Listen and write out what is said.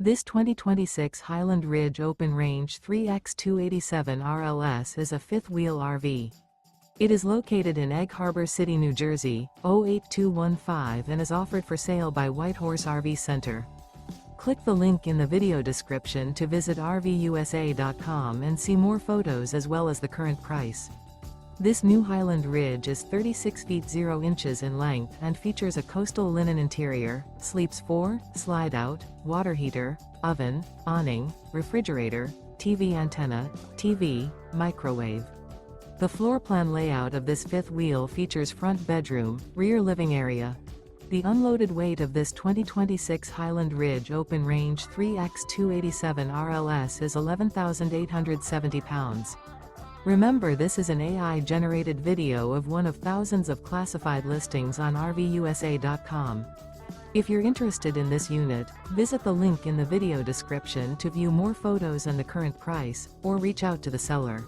This 2026 Highland Ridge Open Range 3x287 RLS is a fifth-wheel RV. It is located in Egg Harbor City, New Jersey, 08215 and is offered for sale by Whitehorse RV Center. Click the link in the video description to visit RVUSA.com and see more photos as well as the current price. This new Highland Ridge is 36 feet 0 inches in length and features a coastal linen interior, sleeps 4, slide-out, water heater, oven, awning, refrigerator, TV antenna, TV, microwave. The floor plan layout of this fifth wheel features front bedroom, rear living area. The unloaded weight of this 2026 Highland Ridge Open Range 3x287 RLS is 11,870 pounds. Remember, this is an AI-generated video of one of thousands of classified listings on RVUSA.com. If you're interested in this unit, visit the link in the video description to view more photos and the current price, or reach out to the seller.